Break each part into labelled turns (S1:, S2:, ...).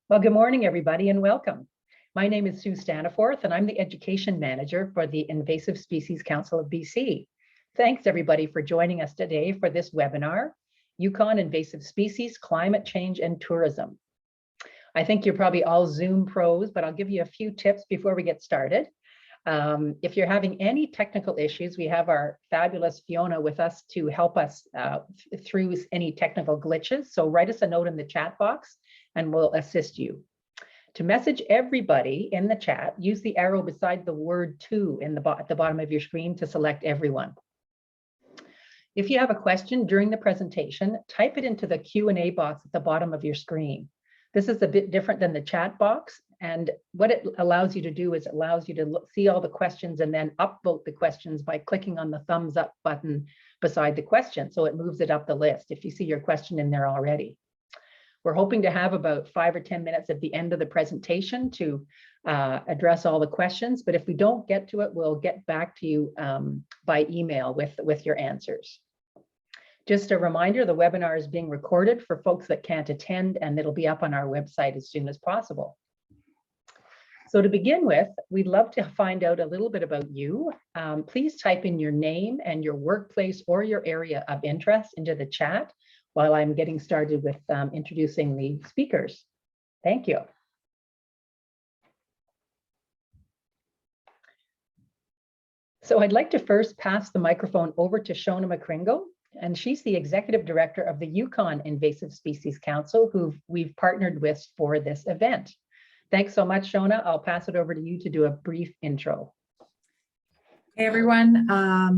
S1: Well, good morning, everybody, and welcome. My name is Sue Staniforth, and I'm the Education Manager for the Invasive Species Council of BC. Thanks, everybody, for joining us today for this webinar, Yukon Invasive Species, Climate Change and Tourism. I think you're probably all Zoom pros, but I'll give you a few tips before we get started. If you're having any technical issues, we have our fabulous Fiona with us to help us through any technical glitches. So write us a note in the chat box and we'll assist you. To message everybody in the chat, use the arrow beside the word to at the bottom of your screen to select everyone. If you have a question during the presentation, type it into the Q&A box at the bottom of your screen. This is a bit different than the chat box. And what it allows you to do is it allows you to see all the questions and then upvote the questions by clicking on the thumbs up button beside the question. So it moves it up the list if you see your question in there already. We're hoping to have about 5 or 10 minutes at the end of the presentation to address all the questions. But if we don't get to it, we'll get back to you by email with your answers. Just a reminder, the webinar is being recorded for folks that can't attend, and it'll be up on our website as soon as possible. So to begin with, we'd love to find out a little bit about you. Please type in your name and your workplace or your area of interest into the chat while I'm getting started with introducing the speakers. Thank you. So I'd like to first pass the microphone over to Shona McCringle, and she's the Executive Director of the Yukon Invasive Species Council, who we've partnered with for this event. Thanks so much, Shona. I'll pass it over to you to do a brief intro.
S2: Hey everyone,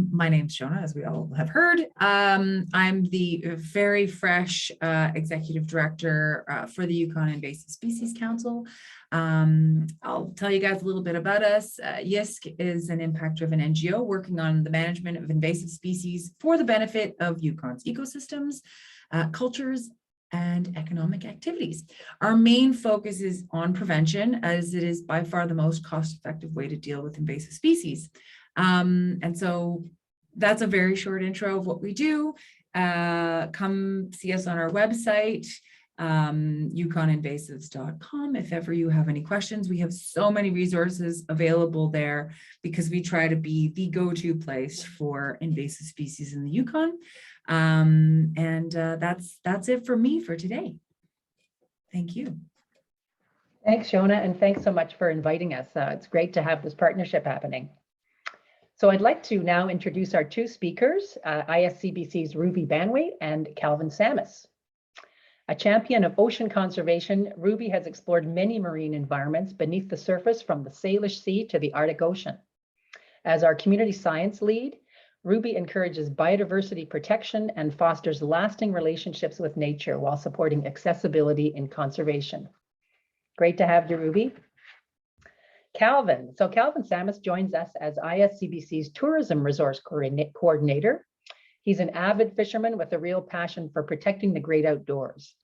S2: my name's Shona, as we all have heard. I'm the very fresh Executive Director for the Yukon Invasive Species Council. I'll tell you guys a little bit about us. YISC is an impact-driven NGO working on the management of invasive species for the benefit of Yukon's ecosystems, cultures, and economic activities. Our main focus is on prevention, as it is by far the most cost-effective way to deal with invasive species. And so that's a very short intro of what we do. Come see us on our website, yukoninvasives.com. If ever you have any questions, we have so many resources available there because we try to be the go-to place for invasive species in the Yukon. That's it for me for today. Thank you.
S1: Thanks, Shona, and thanks so much for inviting us. It's great to have this partnership happening. So I'd like to now introduce our two speakers, ISCBC's Ruby Banway and Calvin Samus. A champion of ocean conservation, Ruby has explored many marine environments beneath the surface from the Salish Sea to the Arctic Ocean. As our community science lead, Ruby encourages biodiversity protection and fosters lasting relationships with nature while supporting accessibility in conservation. Great to have you, Ruby. Calvin. So Calvin Samus joins us as ISCBC's Tourism Resource Coordinator. He's an avid fisherman with a real passion for protecting the great outdoors.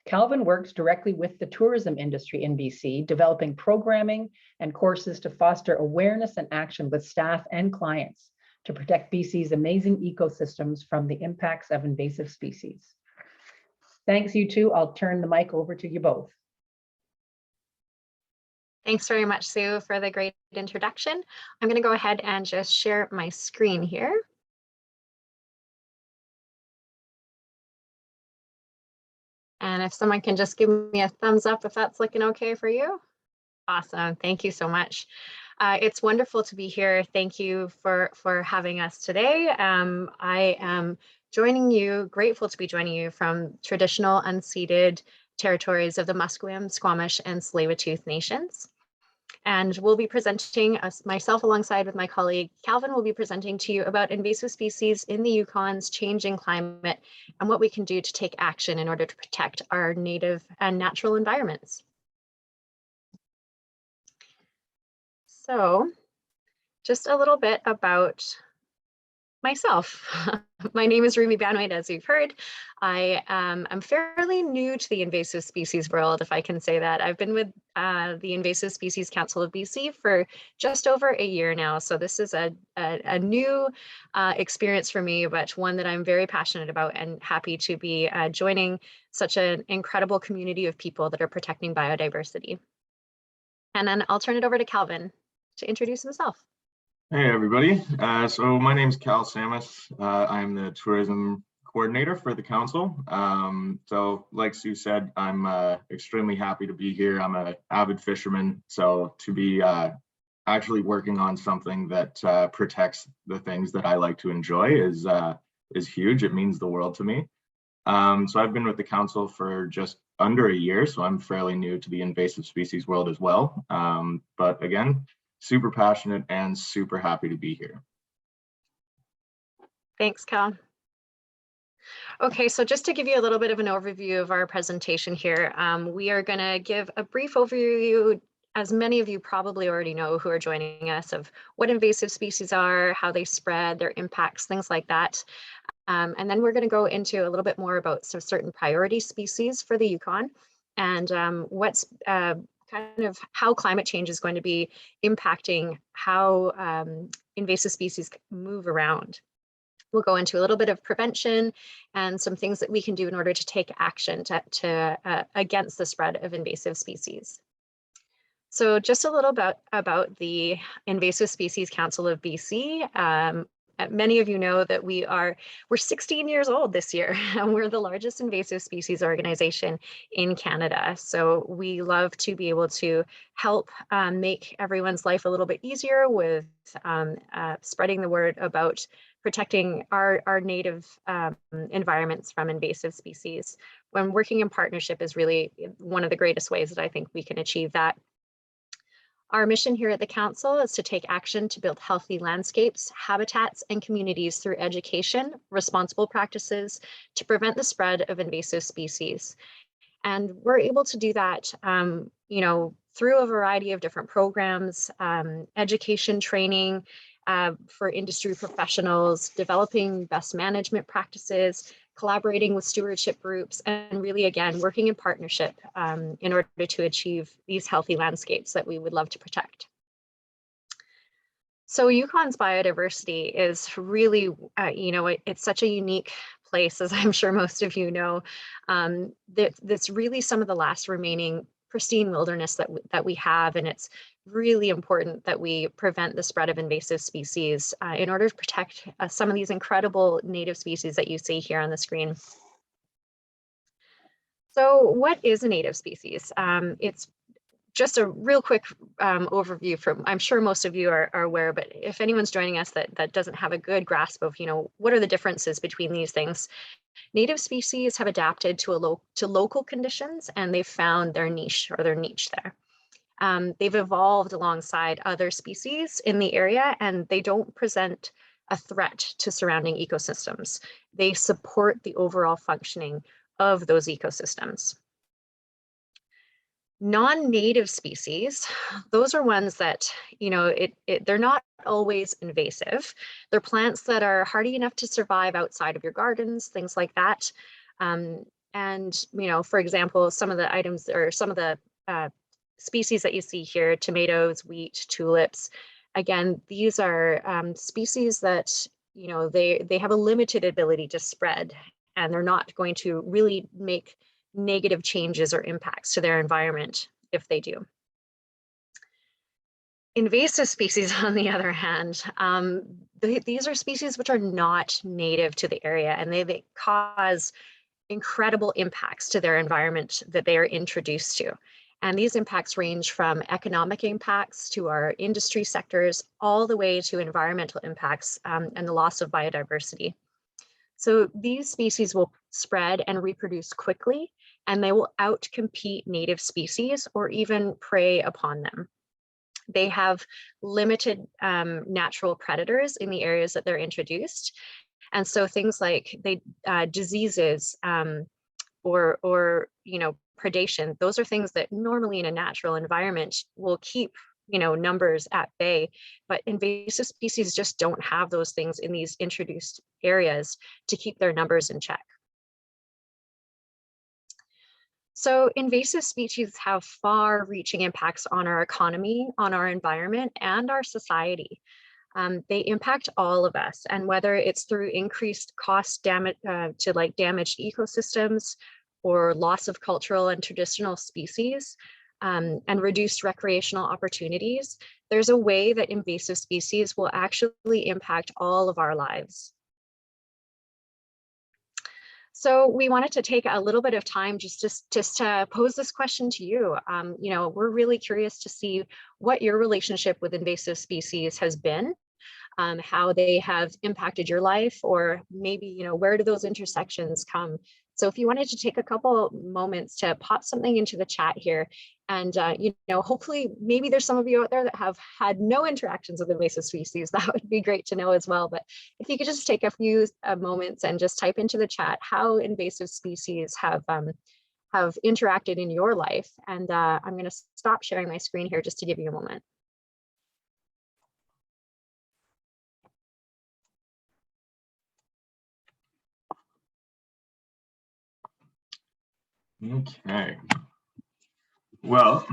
S1: Calvin works directly with the tourism industry in BC, developing programming and courses to foster awareness and action with staff and clients to protect BC's amazing ecosystems from the impacts of invasive species. Thanks, you two. I'll turn the mic over to you both.
S3: Thanks very much, Sue, for the great introduction. I'm going to go ahead and just share my screen here. And if someone can just give me a thumbs up if that's looking okay for you. Awesome. Thank you so much. It's wonderful to be here. Thank you for having us today. I am grateful to be joining you from traditional unceded territories of the Musqueam, Squamish, and Tsleil-Waututh nations. And we'll be presenting, myself alongside with my colleague Calvin, will be presenting to you about invasive species in the Yukon's changing climate and what we can do to take action in order to protect our native and natural environments. So just a little bit about myself. My name is Ruby Banwait, as you've heard. I'm fairly new to the invasive species world, if I can say that. I've been with the Invasive Species Council of BC for just over a year now. So this is a new experience for me, but one that I'm very passionate about and happy to be joining such an incredible community of people that are protecting biodiversity. And then I'll turn it over to Calvin to introduce himself.
S4: Hey everybody, so my name is Cal Samus. I'm the tourism coordinator for the council. So like Sue said, I'm extremely happy to be here. I'm an avid fisherman, so to be actually working on something that protects the things that I like to enjoy is huge. It means the world to me. So I've been with the council for just under a year, so I'm fairly new to the invasive species world as well. But again, super passionate and super happy to be here.
S3: Thanks, Cal. Okay, so just to give you a little bit of an overview of our presentation here, we are going to give a brief overview, as many of you probably already know who are joining us, of what invasive species are, how they spread, their impacts, things like that. And then we're going to go into a little bit more about some certain priority species for the Yukon and what's kind of how climate change is going to be impacting how invasive species move around. We'll go into a little bit of prevention and some things that we can do in order to take action against the spread of invasive species. So just a little bit about the Invasive Species Council of BC. Many of you know that we're 16 years old this year, and we're the largest invasive species organization in Canada. So we love to be able to help make everyone's life a little bit easier with spreading the word about protecting our native environments from invasive species. When working in partnership is really one of the greatest ways that I think we can achieve that. Our mission here at the Council is to take action to build healthy landscapes, habitats, and communities through education, responsible practices to prevent the spread of invasive species. And we're able to do that, through a variety of different programs, education training for industry professionals, developing best management practices, collaborating with stewardship groups, and really, again, working in partnership in order to achieve these healthy landscapes that we would love to protect. So Yukon's biodiversity is really, it's such a unique place, as I'm sure most of you know. That's really some of the last remaining pristine wilderness that we have, and it's really important that we prevent the spread of invasive species in order to protect some of these incredible native species that you see here on the screen. So what is a native species? It's just a real quick overview from, I'm sure most of you are aware, but if anyone's joining us that doesn't have a good grasp of, what are the differences between these things? Native species have adapted to local conditions, and they've found their niche or their niche there. They've evolved alongside other species in the area, and they don't present a threat to surrounding ecosystems. They support the overall functioning of those ecosystems. Non-native species, those are ones that, they're not always invasive. They're plants that are hardy enough to survive outside of your gardens, things like that. And, for example, some of the items or some of the species that you see here, tomatoes, wheat, tulips, again, these are species that, they have a limited ability to spread, and they're not going to really make negative changes or impacts to their environment if they do. Invasive species, on the other hand, these are species which are not native to the area, and they cause incredible impacts to their environment that they are introduced to. And these impacts range from economic impacts to our industry sectors, all the way to environmental impacts and the loss of biodiversity. So these species will spread and reproduce quickly, and they will outcompete native species or even prey upon them. They have limited natural predators in the areas that they're introduced. And so things like diseases or predation, those are things that normally in a natural environment will keep numbers at bay, but invasive species just don't have those things in these introduced areas to keep their numbers in check. So invasive species have far-reaching impacts on our economy, on our environment, and our society. They impact all of us, and whether it's through increased cost damage to like damaged ecosystems or loss of cultural and traditional species, and reduced recreational opportunities, there's a way that invasive species will actually impact all of our lives. So we wanted to take a little bit of time just to pose this question to you. We're really curious to see what your relationship with invasive species has been, how they have impacted your life, or maybe, where do those intersections come? So if you wanted to take a couple moments to pop something into the chat here, and hopefully maybe there's some of you out there that have had no interactions with invasive species. That would be great to know as well. But if you could just take a few moments and just type into the chat how invasive species have interacted in your life. And I'm going to stop sharing my screen here just to give you a moment.
S4: Okay. Well,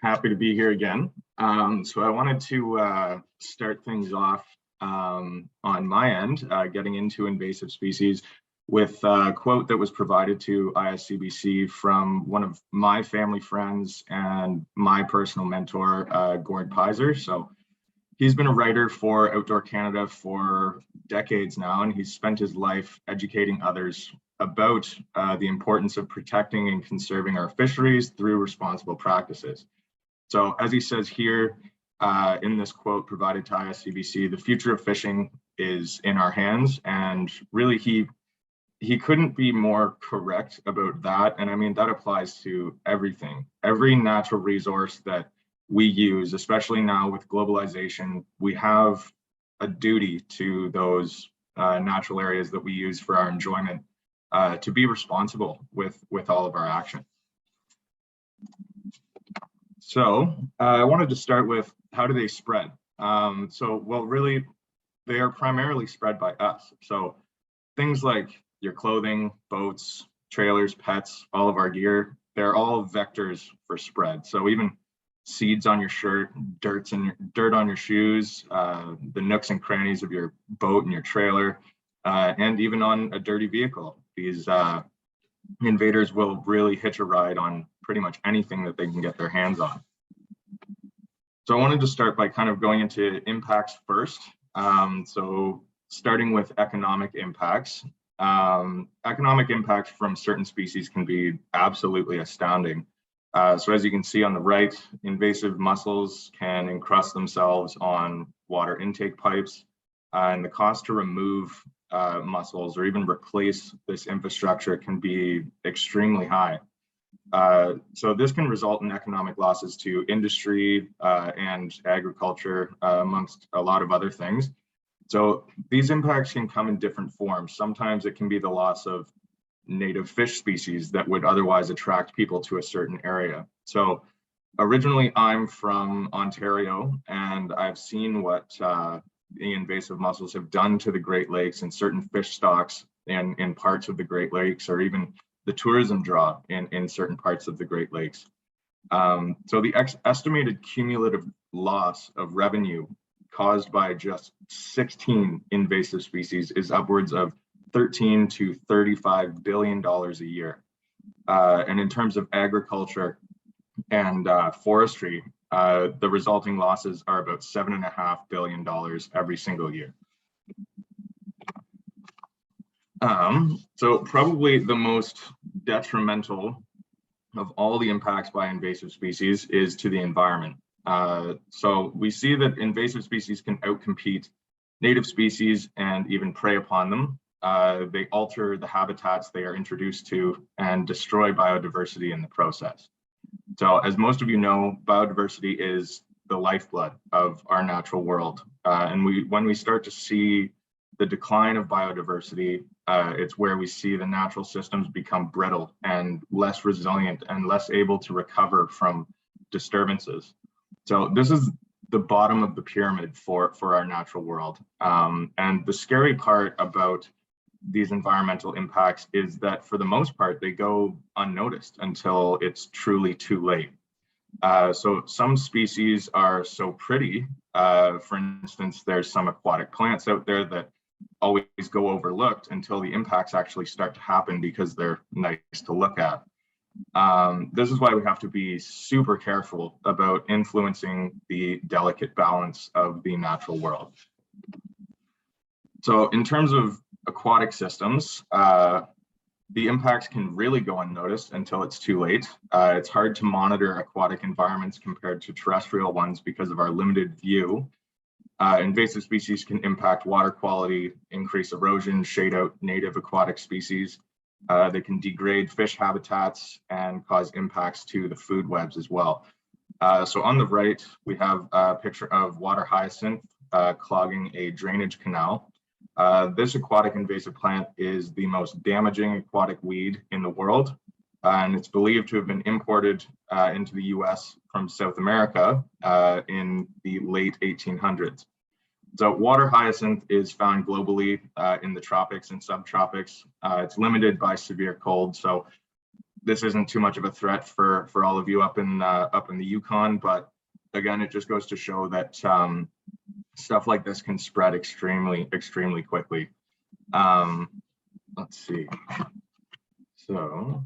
S4: happy to be here again. So I wanted to start things off on my end, getting into invasive species with a quote that was provided to ISCBC from one of my family friends and my personal mentor, Gord Pizer. So he's been a writer for Outdoor Canada for decades now, and he's spent his life educating others about the importance of protecting and conserving our fisheries through responsible practices. So as he says here in this quote provided to ISCBC, the future of fishing is in our hands, and really he couldn't be more correct about that. And I mean, that applies to everything, every natural resource that we use, especially now with globalization. We have a duty to those natural areas that we use for our enjoyment to be responsible with all of our action. So I wanted to start with, how do they spread? Well, really, they are primarily spread by us. So things like your clothing, boats, trailers, pets, all of our gear, they're all vectors for spread. So even seeds on your shirt, dirt on your shoes, the nooks and crannies of your boat and your trailer, and even on a dirty vehicle. These invaders will really hitch a ride on pretty much anything that they can get their hands on. So I wanted to start by kind of going into impacts first. So starting with economic impacts. Economic impacts from certain species can be absolutely astounding. So as you can see on the right, invasive mussels can encrust themselves on water intake pipes, and the cost to remove mussels or even replace this infrastructure can be extremely high. So this can result in economic losses to industry and agriculture, amongst a lot of other things. So these impacts can come in different forms. Sometimes it can be the loss of native fish species that would otherwise attract people to a certain area. So originally I'm from Ontario, and I've seen what the invasive mussels have done to the Great Lakes and certain fish stocks in parts of the Great Lakes, or even the tourism draw in certain parts of the Great Lakes. So the estimated cumulative loss of revenue caused by just 16 invasive species is upwards of $13 to $35 billion a year. And in terms of agriculture and forestry, the resulting losses are about $7.5 billion every single year. So probably the most detrimental of all the impacts by invasive species is to the environment. So we see that invasive species can outcompete native species and even prey upon them. They alter the habitats they are introduced to and destroy biodiversity in the process. So as most of you know, biodiversity is the lifeblood of our natural world. And when we start to see the decline of biodiversity, it's where we see the natural systems become brittle and less resilient and less able to recover from disturbances. So this is the bottom of the pyramid for our natural world. And the scary part about these environmental impacts is that for the most part, they go unnoticed until it's truly too late. So some species are so pretty. For instance, there's some aquatic plants out there that always go overlooked until the impacts actually start to happen because they're nice to look at. This is why we have to be super careful about influencing the delicate balance of the natural world. So in terms of aquatic systems, the impacts can really go unnoticed until it's too late. It's hard to monitor aquatic environments compared to terrestrial ones because of our limited view. Invasive species can impact water quality, increase erosion, shade out native aquatic species. They can degrade fish habitats and cause impacts to the food webs as well. So on the right, we have a picture of water hyacinth clogging a drainage canal. This aquatic invasive plant is the most damaging aquatic weed in the world, and it's believed to have been imported into the US from South America in the late 1800s. So water hyacinth is found globally in the tropics and subtropics. It's limited by severe cold, so this isn't too much of a threat for all of you up in the Yukon. But again, it just goes to show that stuff like this can spread extremely quickly. Let's see. So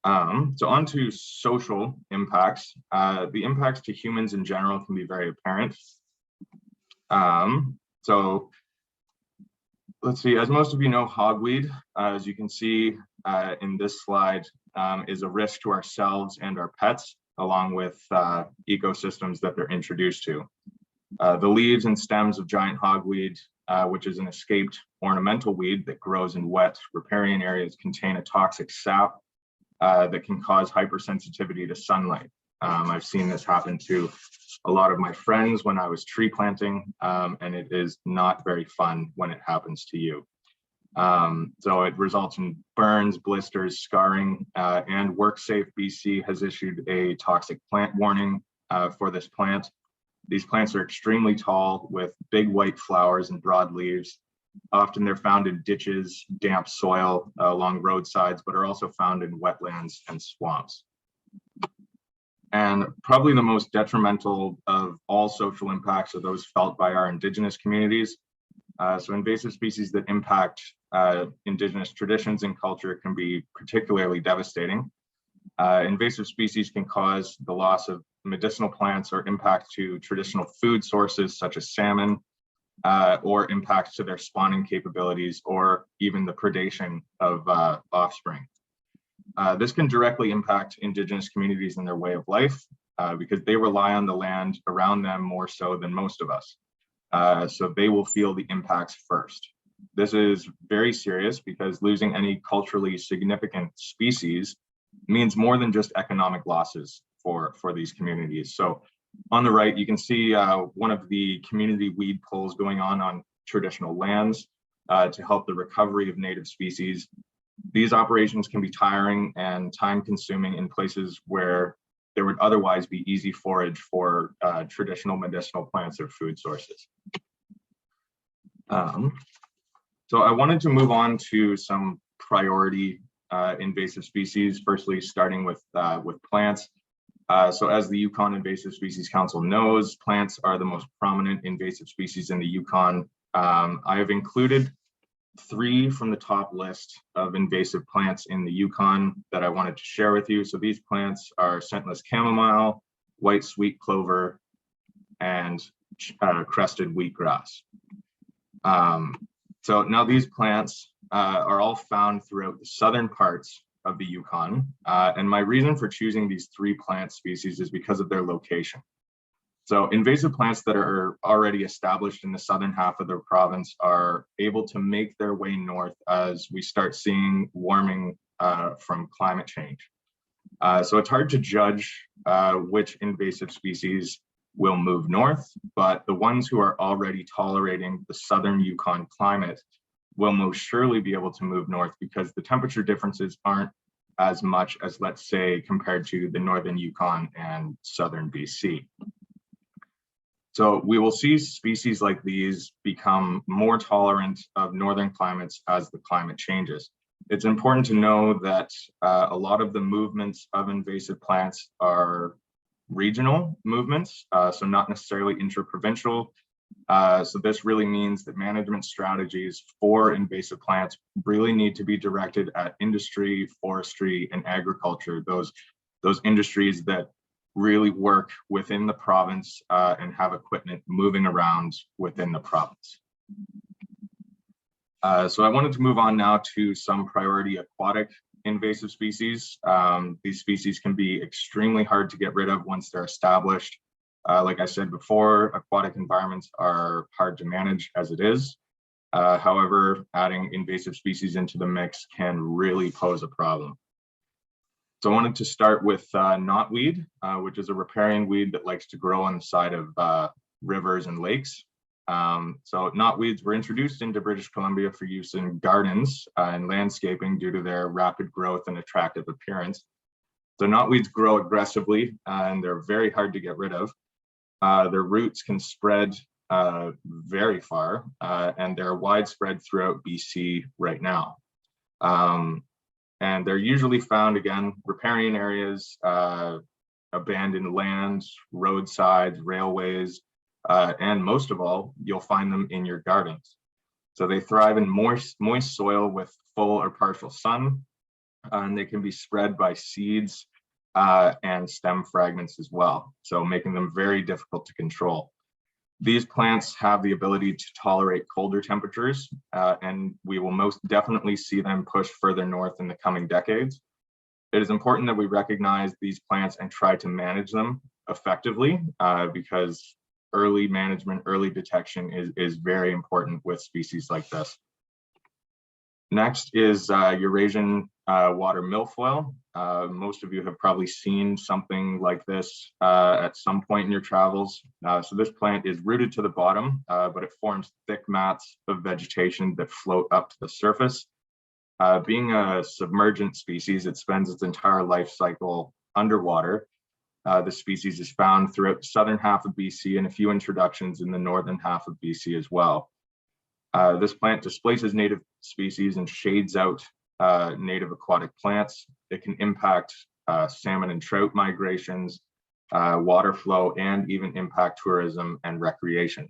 S4: on to social impacts. The impacts to humans in general can be very apparent. So let's see, as most of you know, hogweed, as you can see in this slide, is a risk to ourselves and our pets, along with ecosystems that they're introduced to. The leaves and stems of giant hogweed, which is an escaped ornamental weed that grows in wet riparian areas, contain a toxic sap that can cause hypersensitivity to sunlight. I've seen this happen to a lot of my friends when I was tree planting, and it is not very fun when it happens to you. So it results in burns, blisters, scarring, and WorkSafe BC has issued a toxic plant warning for this plant. These plants are extremely tall with big white flowers and broad leaves. Often they're found in ditches, damp soil along roadsides, but are also found in wetlands and swamps. And probably the most detrimental of all social impacts are those felt by our Indigenous communities. So invasive species that impact Indigenous traditions and culture can be particularly devastating. Invasive species can cause the loss of medicinal plants or impact to traditional food sources such as salmon, or impacts to their spawning capabilities, or even the predation of offspring. This can directly impact Indigenous communities in their way of life because they rely on the land around them more so than most of us. So they will feel the impacts first. This is very serious because losing any culturally significant species means more than just economic losses for these communities. So on the right, you can see one of the community weed pulls going on traditional lands to help the recovery of native species. These operations can be tiring and time-consuming in places where there would otherwise be easy forage for traditional medicinal plants or food sources. So I wanted to move on to some priority invasive species, firstly starting with plants. So as the Yukon Invasive Species Council knows, plants are the most prominent invasive species in the Yukon. I have included 3 from the top list of invasive plants in the Yukon that I wanted to share with you. So these plants are scentless chamomile, white sweet clover, and crested wheatgrass. So now these plants are all found throughout the southern parts of the Yukon. And my reason for choosing these 3 plant species is because of their location. So invasive plants that are already established in the southern half of the province are able to make their way north as we start seeing warming from climate change. So it's hard to judge which invasive species will move north, but the ones who are already tolerating the southern Yukon climate will most surely be able to move north because the temperature differences aren't as much as, let's say, compared to the northern Yukon and southern BC. So we will see species like these become more tolerant of northern climates as the climate changes. It's important to know that a lot of the movements of invasive plants are regional movements, so not necessarily interprovincial. So this really means that management strategies for invasive plants really need to be directed at industry, forestry, and agriculture, those industries that really work within the province and have equipment moving around within the province. So I wanted to move on now to some priority aquatic invasive species. These species can be extremely hard to get rid of once they're established. Like I said before, aquatic environments are hard to manage as it is. However, adding invasive species into the mix can really pose a problem. So I wanted to start with knotweed, which is a riparian weed that likes to grow on the side of rivers and lakes. So knotweeds were introduced into British Columbia for use in gardens and landscaping due to their rapid growth and attractive appearance. So knotweeds grow aggressively and they're very hard to get rid of. Their roots can spread very far and they're widespread throughout BC right now. And they're usually found, again, riparian areas, abandoned lands, roadsides, railways, and most of all, you'll find them in your gardens. So they thrive in moist soil with full or partial sun, and they can be spread by seeds and stem fragments as well, so making them very difficult to control. These plants have the ability to tolerate colder temperatures, and we will most definitely see them push further north in the coming decades. It is important that we recognize these plants and try to manage them effectively because early management, early detection is very important with species like this. Next is Eurasian water milfoil. Most of you have probably seen something like this at some point in your travels. So this plant is rooted to the bottom, but it forms thick mats of vegetation that float up to the surface. Being a submergent species, it spends its entire life cycle underwater. The species is found throughout the southern half of BC and a few introductions in the northern half of BC as well. This plant displaces native species and shades out native aquatic plants. It can impact salmon and trout migrations, water flow, and even impact tourism and recreation.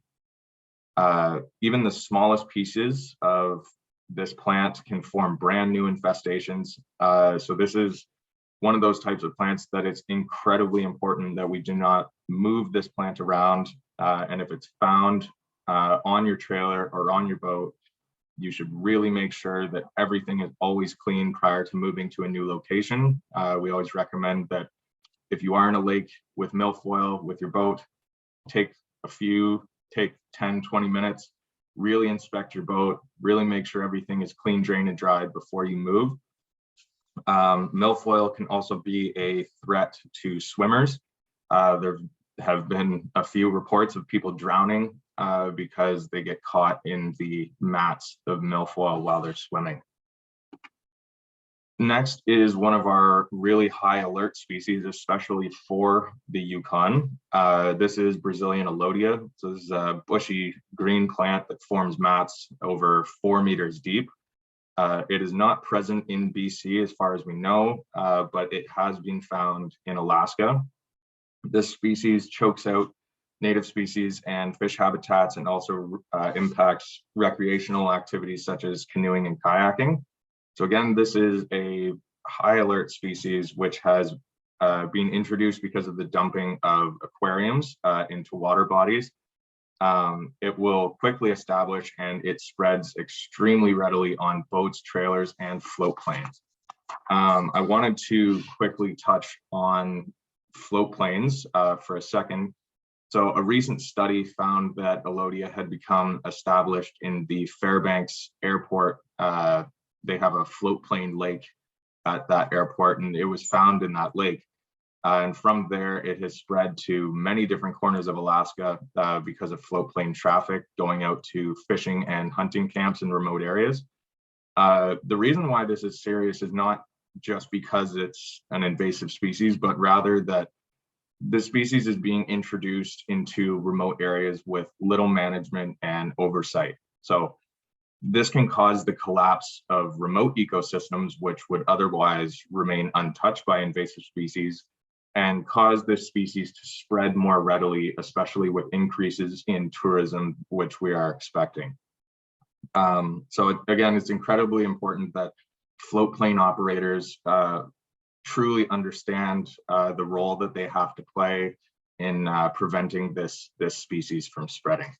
S4: Even the smallest pieces of this plant can form brand new infestations. So this is one of those types of plants that it's incredibly important that we do not move this plant around. And if it's found on your trailer or on your boat, you should really make sure that everything is always clean prior to moving to a new location. We always recommend that if you are in a lake with milfoil with your boat, take 10, 20 minutes, really inspect your boat, really make sure everything is clean, drained, and dried before you move. Milfoil can also be a threat to swimmers. There have been a few reports of people drowning because they get caught in the mats of milfoil while they're swimming. Next is one of our really high alert species, especially for the Yukon. This is Brazilian alodia. So this is a bushy green plant that forms mats over 4 meters deep. It is not present in BC as far as we know, but it has been found in Alaska. This species chokes out native species and fish habitats and also impacts recreational activities such as canoeing and kayaking. So again, this is a high alert species which has been introduced because of the dumping of aquariums into water bodies. It will quickly establish and it spreads extremely readily on boats, trailers, and float planes. I wanted to quickly touch on float planes for a second. So a recent study found that alodia had become established in the Fairbanks airport. They have a float plane lake at that airport, and it was found in that lake. And from there, it has spread to many different corners of Alaska because of float plane traffic going out to fishing and hunting camps in remote areas. The reason why this is serious is not just because it's an invasive species, but rather that the species is being introduced into remote areas with little management and oversight. So this can cause the collapse of remote ecosystems, which would otherwise remain untouched by invasive species, and cause this species to spread more readily, especially with increases in tourism, which we are expecting. So again, it's incredibly important that float plane operators truly understand the role that they have to play in preventing this species from spreading.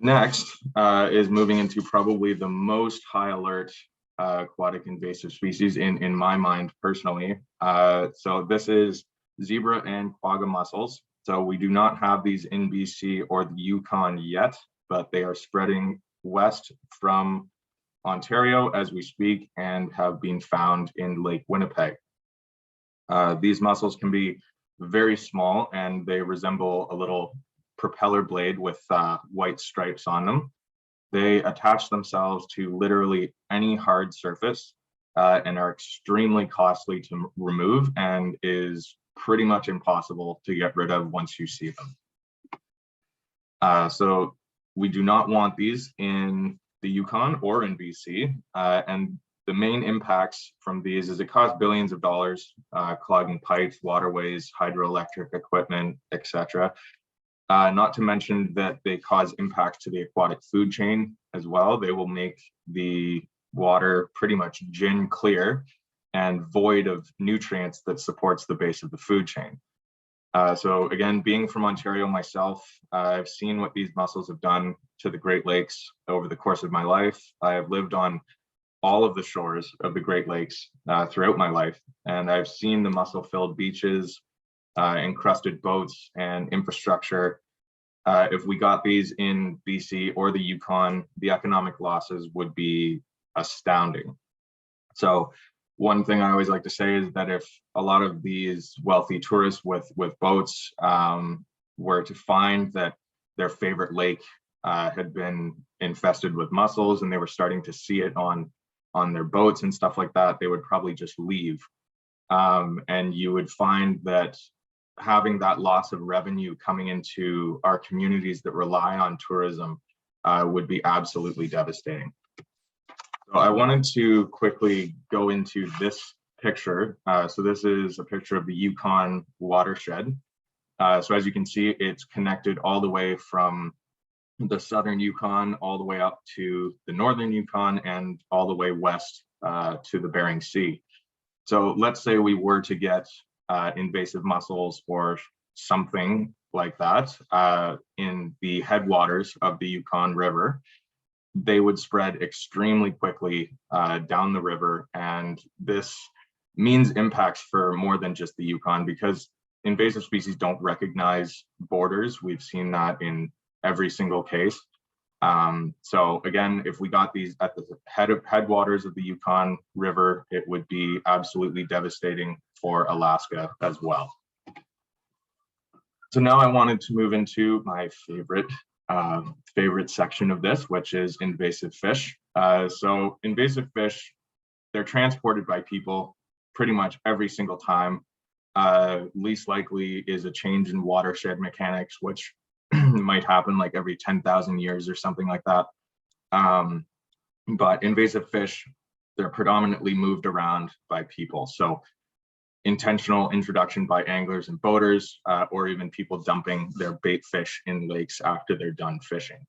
S4: Next is moving into probably the most high alert aquatic invasive species in my mind personally. So this is zebra and quagga mussels. So we do not have these in BC or the Yukon yet, but they are spreading west from Ontario as we speak and have been found in Lake Winnipeg. These mussels can be very small and they resemble a little propeller blade with white stripes on them. They attach themselves to literally any hard surface and are extremely costly to remove and is pretty much impossible to get rid of once you see them. So we do not want these in the Yukon or in BC. And the main impacts from these is it costs billions of dollars clogging pipes, waterways, hydroelectric equipment, etc. Not to mention that they cause impacts to the aquatic food chain as well. They will make the water pretty much gin clear and void of nutrients that supports the base of the food chain. So again, being from Ontario myself, I've seen what these mussels have done to the Great Lakes over the course of my life. I have lived on all of the shores of the Great Lakes throughout my life, and I've seen the mussel-filled beaches, encrusted boats, and infrastructure. If we got these in BC or the Yukon, the economic losses would be astounding. So one thing I always like to say is that if a lot of these wealthy tourists with boats were to find that their favorite lake had been infested with mussels and they were starting to see it on their boats and stuff like that, they would probably just leave. And you would find that having that loss of revenue coming into our communities that rely on tourism would be absolutely devastating. So I wanted to quickly go into this picture. So this is a picture of the Yukon Watershed. So as you can see, it's connected all the way from the southern Yukon all the way up to the northern Yukon and all the way west to the Bering Sea. So let's say we were to get invasive mussels or something like that in the headwaters of the Yukon River. They would spread extremely quickly down the river, and this means impacts for more than just the Yukon because invasive species don't recognize borders. We've seen that in every single case. So again, if we got these at the headwaters of the Yukon River, it would be absolutely devastating for Alaska as well. So now I wanted to move into my favorite section of this, which is invasive fish. So invasive fish, they're transported by people pretty much every single time. Least likely is a change in watershed mechanics, which might happen like every 10,000 years or something like that. But invasive fish, they're predominantly moved around by people. So intentional introduction by anglers and boaters, or even people dumping their bait fish in lakes after they're done fishing.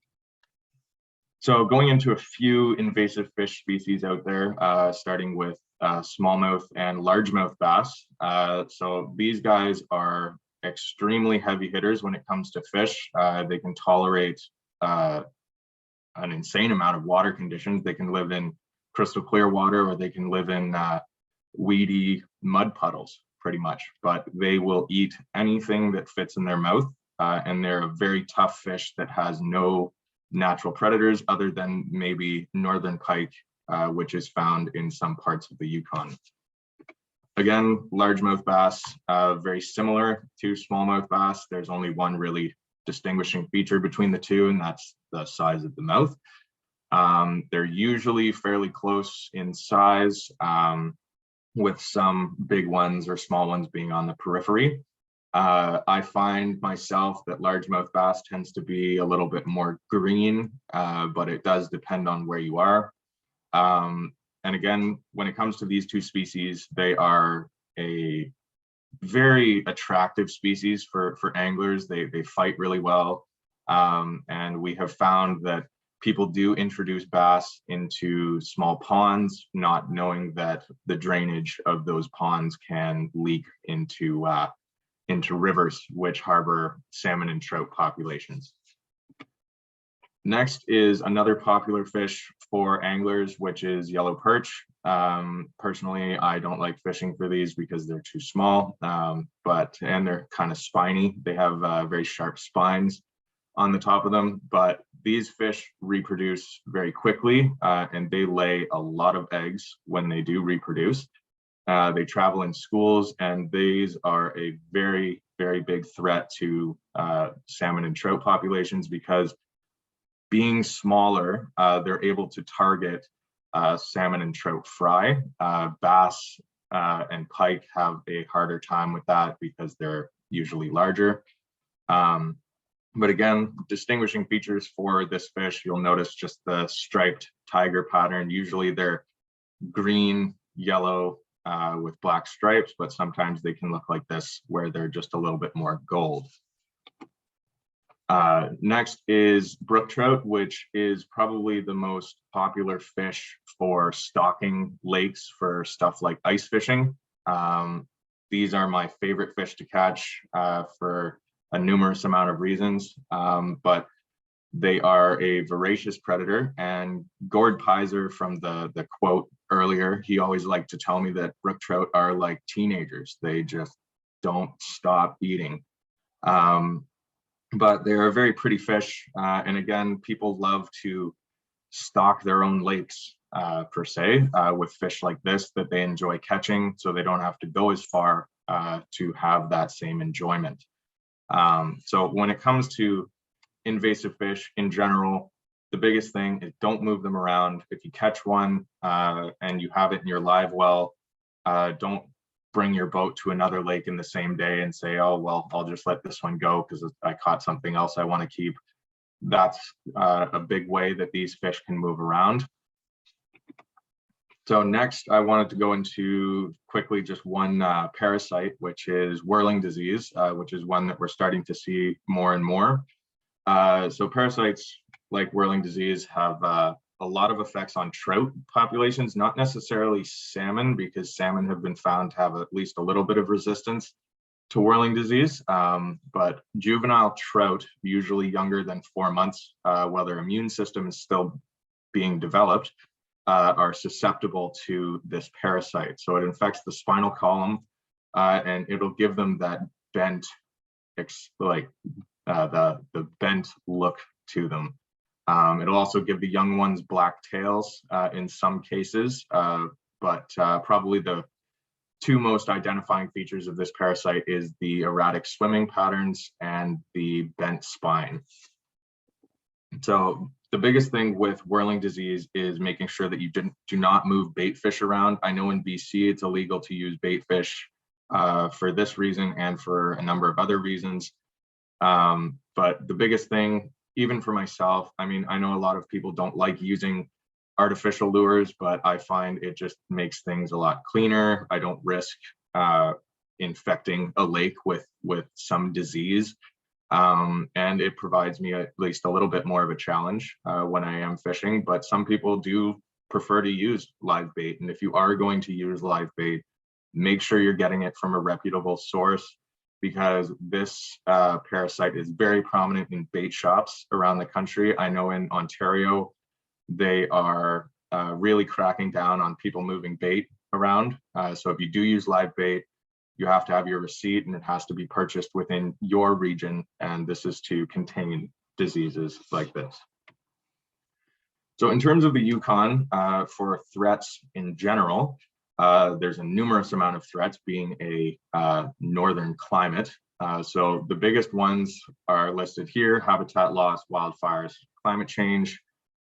S4: So going into a few invasive fish species out there, starting with smallmouth and largemouth bass. So these guys are extremely heavy hitters when it comes to fish. They can tolerate an insane amount of water conditions. They can live in crystal clear water, or they can live in weedy mud puddles pretty much, but they will eat anything that fits in their mouth. And they're a very tough fish that has no natural predators other than maybe northern pike, which is found in some parts of the Yukon. Again, largemouth bass, very similar to smallmouth bass. There's only one really distinguishing feature between the two, and that's the size of the mouth. They're usually fairly close in size, with some big ones or small ones being on the periphery. I find myself that largemouth bass tends to be a little bit more green, but it does depend on where you are. And again, when it comes to these two species, they are a very attractive species for anglers. They fight really well. And we have found that people do introduce bass into small ponds, not knowing that the drainage of those ponds can leak into rivers, which harbor salmon and trout populations. Next is another popular fish for anglers, which is yellow perch. Personally, I don't like fishing for these because they're too small, and they're kind of spiny. They have very sharp spines on the top of them, but these fish reproduce very quickly, and they lay a lot of eggs when they do reproduce. They travel in schools, and these are a very, very big threat to salmon and trout populations because being smaller, they're able to target salmon and trout fry. Bass and pike have a harder time with that because they're usually larger. But again, distinguishing features for this fish, you'll notice just the striped tiger pattern. Usually they're green, yellow, with black stripes, but sometimes they can look like this where they're just a little bit more gold. Next is brook trout, which is probably the most popular fish for stocking lakes for stuff like ice fishing. These are my favorite fish to catch for a numerous amount of reasons, but they are a voracious predator. And Gord Pizer, from the quote earlier, he always liked to tell me that brook trout are like teenagers. They just don't stop eating. But they're a very pretty fish. And again, people love to stock their own lakes per se with fish like this that they enjoy catching, so they don't have to go as far to have that same enjoyment. So when it comes to invasive fish in general, the biggest thing is don't move them around. If you catch one and you have it in your live well, don't bring your boat to another lake in the same day and say, oh, well, I'll just let this one go because I caught something else I want to keep. That's a big way that these fish can move around. So next, I wanted to go into quickly just one parasite, which is whirling disease, which is one that we're starting to see more and more. So parasites like whirling disease have a lot of effects on trout populations, not necessarily salmon, because salmon have been found to have at least a little bit of resistance to whirling disease. But juvenile trout, usually younger than 4 months, while their immune system is still being developed, are susceptible to this parasite. So it infects the spinal column, and it'll give them that bent, the bent look to them. It'll also give the young ones black tails in some cases, but probably the two most identifying features of this parasite is the erratic swimming patterns and the bent spine. So the biggest thing with whirling disease is making sure that you do not move bait fish around. I know in BC it's illegal to use bait fish for this reason and for a number of other reasons. But the biggest thing, even for myself, I mean, I know a lot of people don't like using artificial lures, but I find it just makes things a lot cleaner. I don't risk infecting a lake with some disease. And it provides me at least a little bit more of a challenge when I am fishing, but some people do prefer to use live bait. And if you are going to use live bait, make sure you're getting it from a reputable source, because this parasite is very prominent in bait shops around the country. I know in Ontario, they are really cracking down on people moving bait around. So if you do use live bait, you have to have your receipt, and it has to be purchased within your region. And this is to contain diseases like this. So in terms of the Yukon, for threats in general, there's a numerous amount of threats, being a northern climate. So the biggest ones are listed here: habitat loss, wildfires, climate change,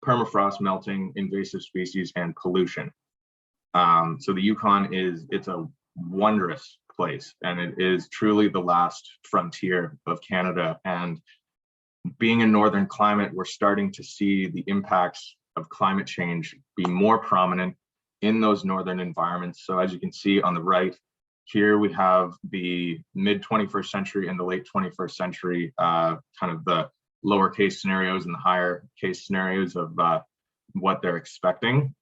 S4: permafrost melting, invasive species, and pollution. So the Yukon it's a wondrous place, and it is truly the last frontier of Canada. And being a northern climate, we're starting to see the impacts of climate change be more prominent in those northern environments. So as you can see on the right, here we have the mid 21st century and the late 21st century, kind of the lower case scenarios and the higher case scenarios of what they're expecting.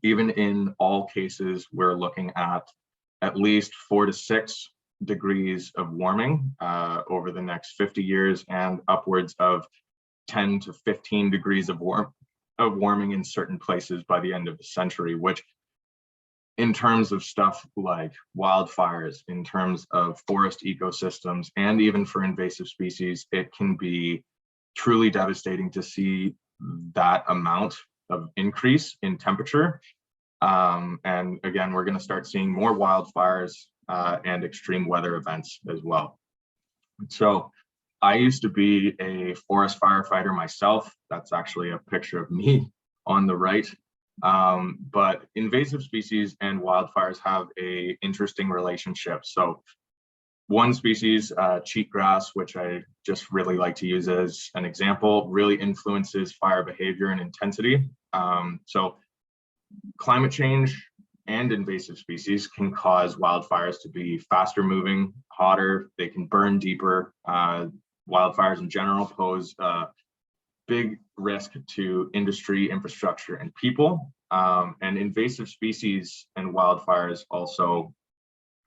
S4: Even in all cases, we're looking at least 4 to 6 degrees of warming over the next 50 years, and upwards of 10 to 15 degrees of warming in certain places by the end of the century, which in terms of stuff like wildfires, in terms of forest ecosystems, and even for invasive species, it can be truly devastating to see that amount of increase in temperature. And again, we're going to start seeing more wildfires and extreme weather events as well. So I used to be a forest firefighter myself. That's actually a picture of me on the right. But invasive species and wildfires have an interesting relationship. So one species, cheatgrass, which I just really like to use as an example, really influences fire behavior and intensity. So climate change and invasive species can cause wildfires to be faster moving, hotter, they can burn deeper. Wildfires in general pose a big risk to industry, infrastructure, and people. And invasive species and wildfires also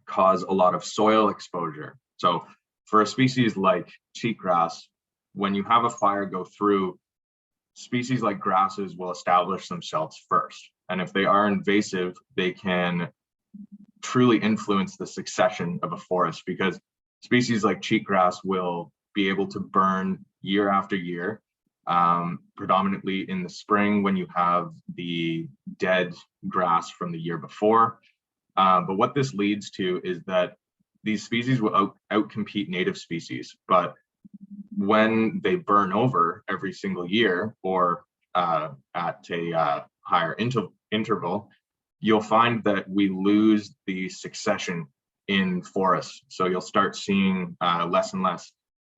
S4: cause a lot of soil exposure. So for a species like cheatgrass, when you have a fire go through, species like grasses will establish themselves first. And if they are invasive, they can truly influence the succession of a forest, because species like cheatgrass will be able to burn year after year, predominantly in the spring when you have the dead grass from the year before. But what this leads to is that these species will outcompete native species. But when they burn over every single year, or at a higher interval, you'll find that we lose the succession in forests. So you'll start seeing less and less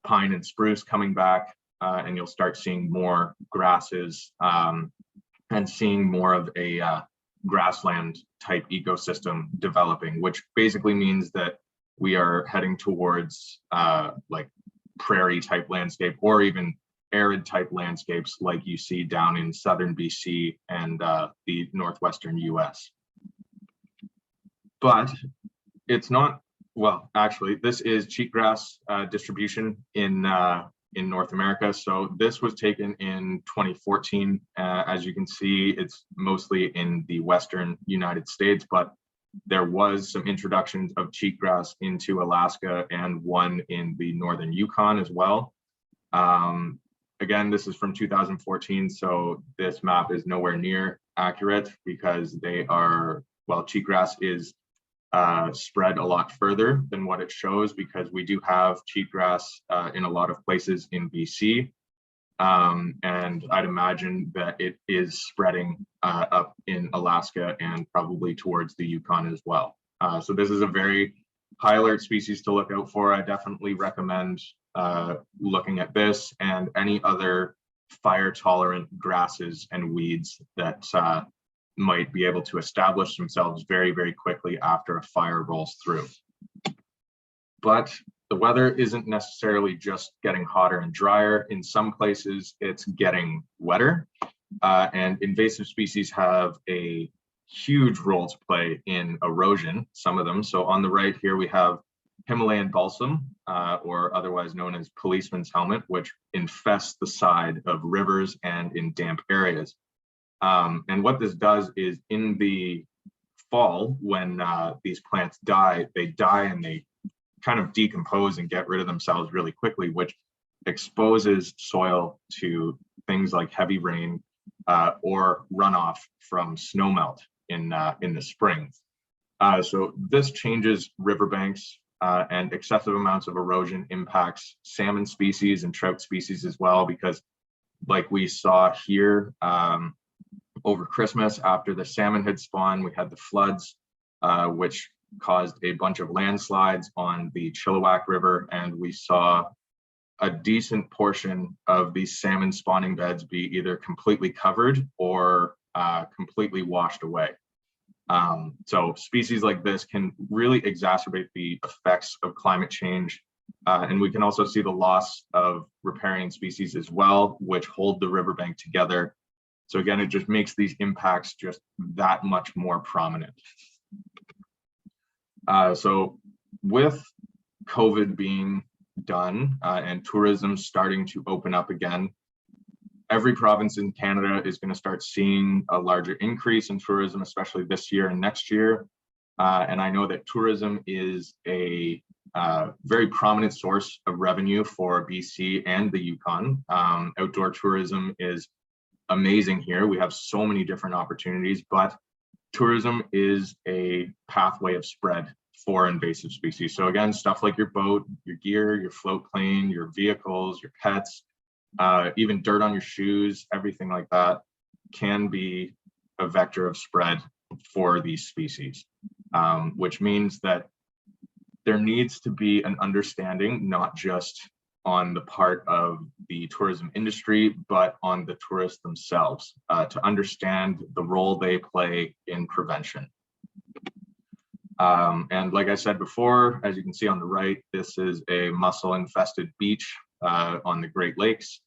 S4: pine and spruce coming back, and you'll start seeing more grasses and seeing more of a grassland type ecosystem developing, which basically means that we are heading towards like prairie type landscape, or even arid type landscapes like you see down in southern BC and the northwestern US. But it's not, well, actually, this is cheatgrass distribution in North America. So this was taken in 2014. As you can see, it's mostly in the western United States, but there was some introductions of cheatgrass into Alaska and one in the northern Yukon as well. Again, this is from 2014, so this map is nowhere near accurate, because they are, well, cheatgrass is spread a lot further than what it shows, because we do have cheatgrass in a lot of places in BC. And I'd imagine that it is spreading up in Alaska and probably towards the Yukon as well. So this is a very high alert species to look out for. I definitely recommend looking at this and any other fire tolerant grasses and weeds that might be able to establish themselves very, very quickly after a fire rolls through. But the weather isn't necessarily just getting hotter and drier. In some places, it's getting wetter. And invasive species have a huge role to play in erosion, some of them. So on the right here, we have Healayan balsam, or otherwise known as policeman's helmet, which infests the side of rivers and in damp areas. And what this does is, in the fall, when these plants die, and they kind of decompose and get rid of themselves really quickly, which exposes soil to things like heavy rain or runoff from snowmelt in the spring. So this changes riverbanks, and excessive amounts of erosion impacts salmon species and trout species as well, because like we saw here over Christmas after the salmon had spawned, we had the floods, which caused a bunch of landslides on the Chilliwack River, and we saw a decent portion of these salmon spawning beds be either completely covered or completely washed away. So species like this can really exacerbate the effects of climate change. And we can also see the loss of riparian species as well, which hold the riverbank together. So again, it just makes these impacts just that much more prominent. So with COVID being done and tourism starting to open up again, every province in Canada is going to start seeing a larger increase in tourism, especially this year and next year. And I know that tourism is a very prominent source of revenue for BC and the Yukon. Outdoor tourism is amazing here. We have so many different opportunities, but tourism is a pathway of spread for invasive species. So again, stuff like your boat, your gear, your float plane, your vehicles, your pets, even dirt on your shoes, everything like that can be a vector of spread for these species, which means that there needs to be an understanding, not just on the part of the tourism industry, but on the tourists themselves, to understand the role they play in prevention. And like I said before, as you can see on the right, this is a mussel infested beach on the Great Lakes.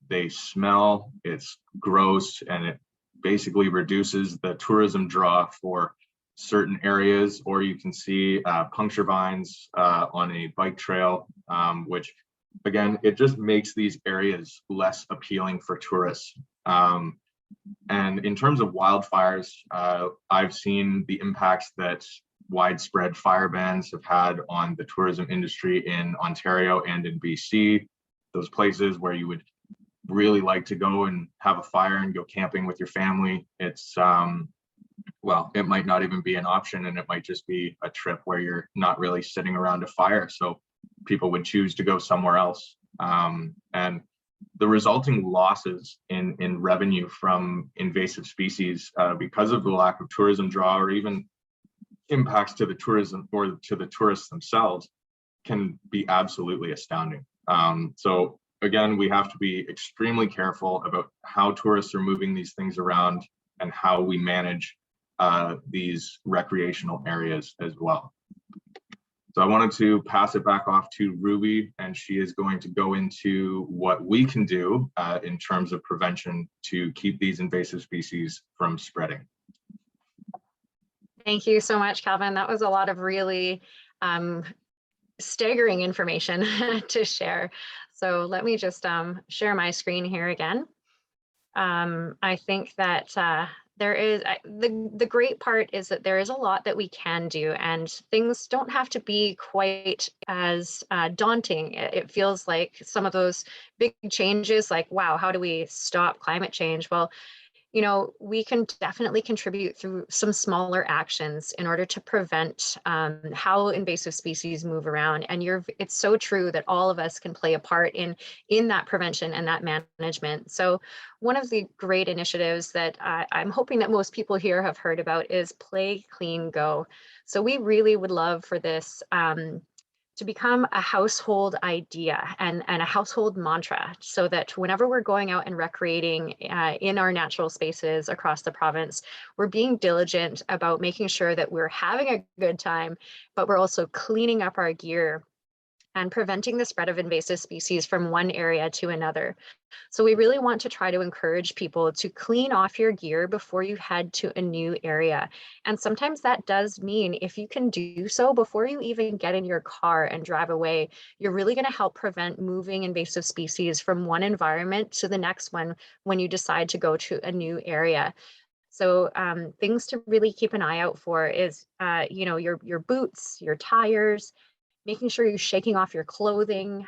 S4: They smell, it's gross, and it basically reduces the tourism draw for certain areas. Or you can see puncture vines on a bike trail, which again, it just makes these areas less appealing for tourists. And in terms of wildfires, I've seen the impacts that widespread fire bans have had on the tourism industry in Ontario and in BC, those places where you would really like to go and have a fire and go camping with your family. It's, well, it might not even be an option, and it might just be a trip where you're not really sitting around a fire. So people would choose to go somewhere else. And the resulting losses in revenue from invasive species because of the lack of tourism draw, or even impacts to the tourism or to the tourists themselves, can be absolutely astounding. So again, we have to be extremely careful about how tourists are moving these things around and how we manage these recreational areas as well. So I wanted to pass it back off to Ruby, and she is going to go into what we can do in terms of prevention to keep these invasive species from spreading.
S3: Thank you so much, Calvin. That was a lot of really staggering information to share. So let me just share my screen here again. I think that there is the great part is that there is a lot that we can do, and things don't have to be quite as daunting. It feels like some of those big changes, like, wow, how do we stop climate change? Well, you know, we can definitely contribute through some smaller actions in order to prevent how invasive species move around. And it's so true that all of us can play a part in that prevention and that management. So one of the great initiatives that I'm hoping that most people here have heard about is Play, Clean, Go. So we really would love for this to become a household idea and a household mantra, so that whenever we're going out and recreating in our natural spaces across the province, we're being diligent about making sure that we're having a good time, but we're also cleaning up our gear and preventing the spread of invasive species from one area to another. So we really want to try to encourage people to clean off your gear before you head to a new area. And sometimes that does mean, if you can do so before you even get in your car and drive away, you're really going to help prevent moving invasive species from one environment to the next one when you decide to go to a new area. So things to really keep an eye out for is, you know, your boots, your tires, making sure you're shaking off your clothing.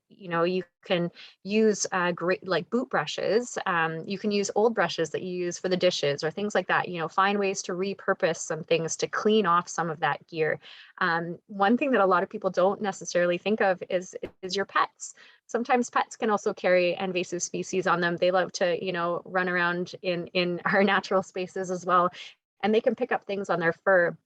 S3: You know, you can use great like boot brushes. You can use old brushes that you use for the dishes or things like that. You know, find ways to repurpose some things to clean off some of that gear. One thing that a lot of people don't necessarily think of is your pets. sometimes pets can also carry invasive species on them. They love to, run around in our natural spaces as well. And they can pick up things on their fur,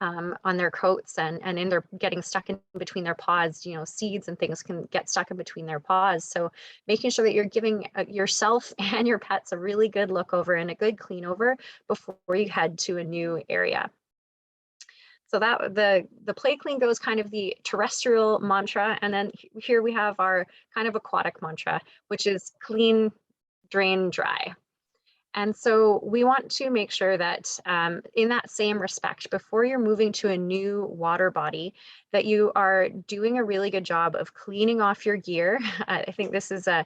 S3: on their coats, and in their getting stuck in between their paws. Seeds and things can get stuck in between their paws. So making sure that you're giving yourself and your pets a really good look over and a good clean over before you head to a new area. So that the play clean goes kind of the terrestrial mantra, and then here we have our kind of aquatic mantra, which is clean, drain, dry. And so we want to make sure that in that same respect, before you're moving to a new water body, that you are doing a really good job of cleaning off your gear. I think this is a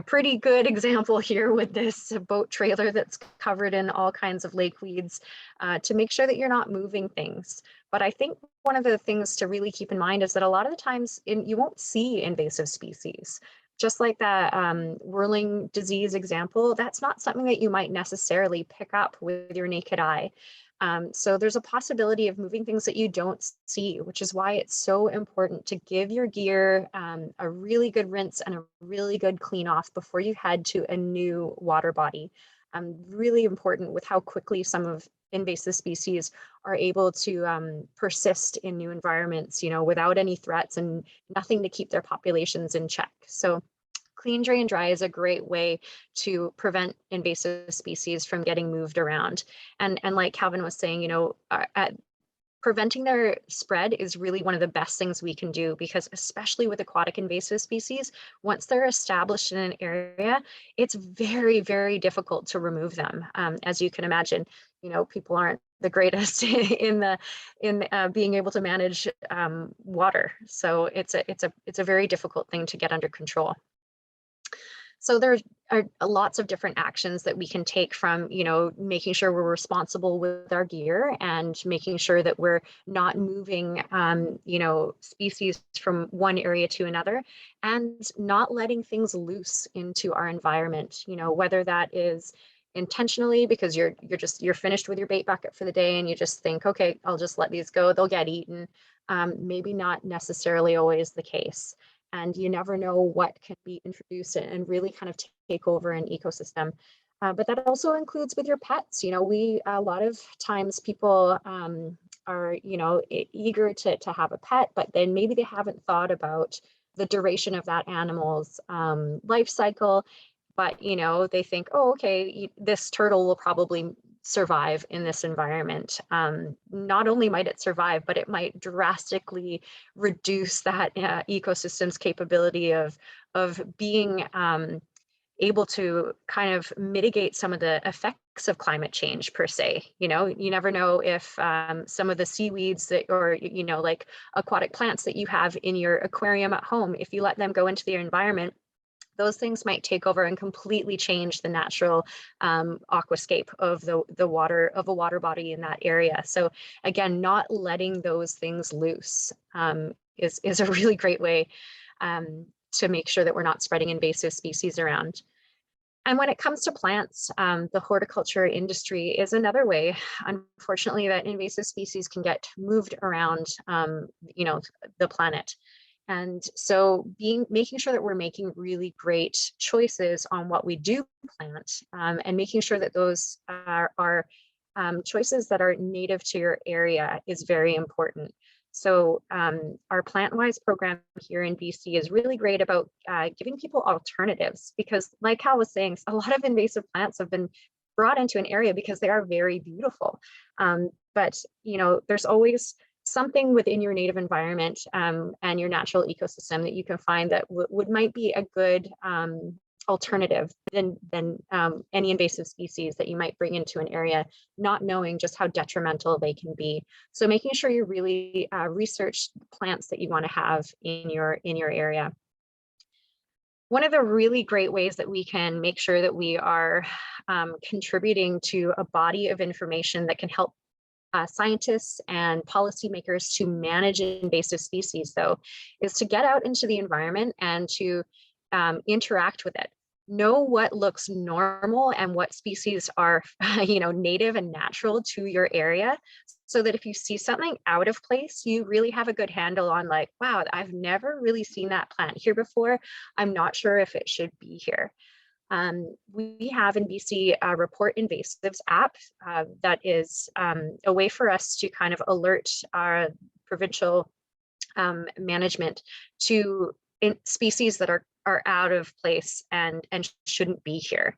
S3: pretty good example here with this boat trailer that's covered in all kinds of lake weeds, to make sure that you're not moving things. But I think one of the things to really keep in mind is that a lot of the times you won't see invasive species. Just like that whirling disease example, that's not something that you might necessarily pick up with your naked eye. So there's a possibility of moving things that you don't see, which is why it's so important to give your gear a really good rinse and a really good clean off before you head to a new water body. Really important with how quickly some of invasive species are able to persist in new environments, without any threats and nothing to keep their populations in check. So clean, drain, dry is a great way to prevent invasive species from getting moved around. And like Calvin was saying, preventing their spread is really one of the best things we can do, because especially with aquatic invasive species, once they're established in an area, it's very, very difficult to remove them. As you can imagine, people aren't the greatest in being able to manage water. So it's a very difficult thing to get under control. So there are lots of different actions that we can take, from, making sure we're responsible with our gear and making sure that we're not moving, species from one area to another, and not letting things loose into our environment, whether that is intentionally because you're finished with your bait bucket for the day and you just think, okay, I'll just let these go, they'll get eaten. Maybe not necessarily always the case. And you never know what can be introduced and really kind of take over an ecosystem. But that also includes with your pets. A lot of times people are, eager to have a pet, but then maybe they haven't thought about the duration of that animal's life cycle. But, they think, oh, okay, this turtle will probably survive in this environment. Not only might it survive, but it might drastically reduce that ecosystem's capability of being able to kind of mitigate some of the effects of climate change per se. You never know if some of the seaweeds that, or, like aquatic plants that you have in your aquarium at home, if you let them go into the environment, those things might take over and completely change the natural aquascape of the water of a water body in that area. So again, not letting those things loose is a really great way to make sure that we're not spreading invasive species around. And when it comes to plants, the horticulture industry is another way, unfortunately, that invasive species can get moved around, the planet. And so making sure that we're making really great choices on what we do plant, and making sure that those are choices that are native to your area is very important. So our PlantWise program here in BC is really great about giving people alternatives, because like Cal was saying, a lot of invasive plants have been brought into an area because they are very beautiful. But there's always something within your native environment and your natural ecosystem that you can find that might be a good alternative than any invasive species that you might bring into an area, not knowing just how detrimental they can be. So making sure you really research plants that you want to have in your area. One of the really great ways that we can make sure that we are contributing to a body of information that can help scientists and policymakers to manage invasive species, though, is to get out into the environment and to interact with it. Know what looks normal and what species are, native and natural to your area, so that if you see something out of place, you really have a good handle on like, wow, I've never really seen that plant here before. I'm not sure if it should be here. We have in BC a Report Invasives app that is a way for us to kind of alert our provincial management to species that are out of place and shouldn't be here.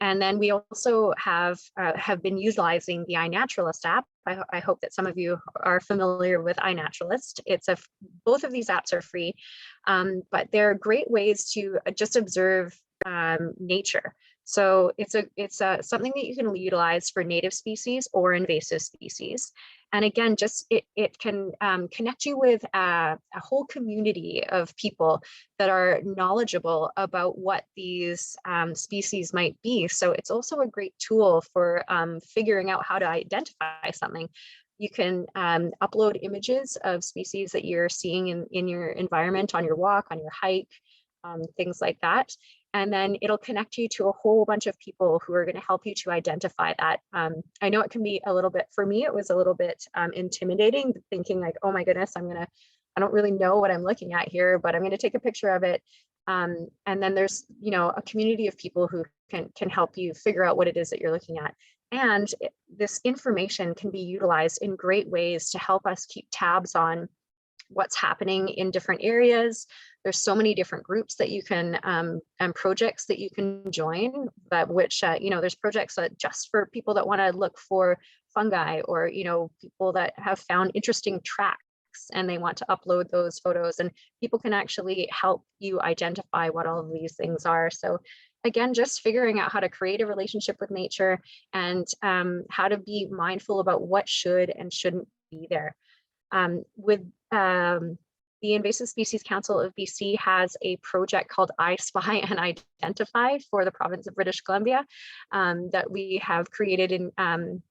S3: And then we also have been utilizing the iNaturalist app. I hope that some of you are familiar with iNaturalist. Both of these apps are free, but they're great ways to just observe nature. So it's something that you can utilize for native species or invasive species. And again, just it can connect you with a whole community of people that are knowledgeable about what these species might be. So it's also a great tool for figuring out how to identify something. You can upload images of species that you're seeing in your environment, on your walk, on your hike, things like that. And then it'll connect you to a whole bunch of people who are going to help you to identify that. I know it can be a little bit, for me, it was a little bit intimidating, thinking like, oh my goodness, I don't really know what I'm looking at here, but I'm going to take a picture of it. And then there's, a community of people who can help you figure out what it is that you're looking at. And this information can be utilized in great ways to help us keep tabs on what's happening in different areas. There's so many different groups that you can and projects that you can join, there's projects that just for people that want to look for fungi, or people that have found interesting tracks and they want to upload those photos, and people can actually help you identify what all of these things are. So again, just figuring out how to create a relationship with nature and how to be mindful about what should and shouldn't be there. The Invasive Species Council of BC has a project called I Spy and Identify for the province of British Columbia that we have created in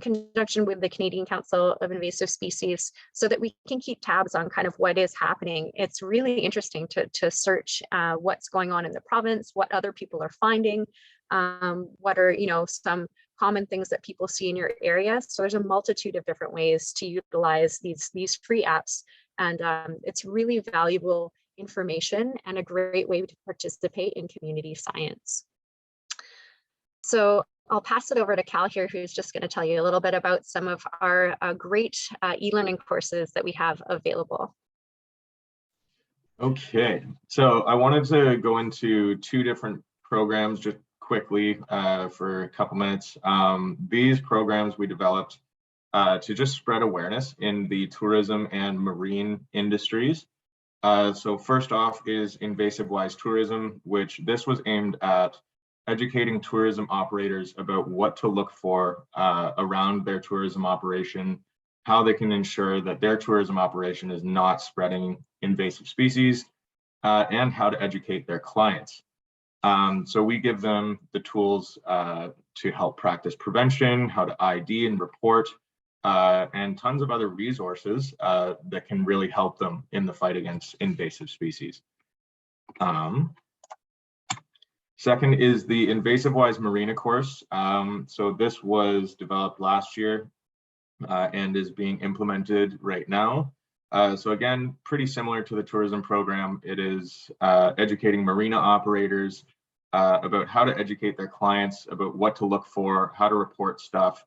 S3: conjunction with the Canadian Council of Invasive Species, so that we can keep tabs on kind of what is happening. It's really interesting to search what's going on in the province, what other people are finding, what are some common things that people see in your area. So there's a multitude of different ways to utilize these free apps, and it's really valuable information and a great way to participate in community science. So I'll pass it over to Cal here, who's just going to tell you a little bit about some of our great e-learning courses that we have available.
S4: Okay, so I wanted to go into two different programs just quickly for a couple minutes. These programs we developed to just spread awareness in the tourism and marine industries. So first off is Invasive Wise Tourism, which this was aimed at educating tourism operators about what to look for around their tourism operation, how they can ensure that their tourism operation is not spreading invasive species, and how to educate their clients. So we give them the tools to help practice prevention, how to ID and report, and tons of other resources that can really help them in the fight against invasive species. Second is the Invasive Wise Marina course. So this was developed last year and is being implemented right now. So again, pretty similar to the tourism program. It is educating marina operators about how to educate their clients about what to look for, how to report stuff.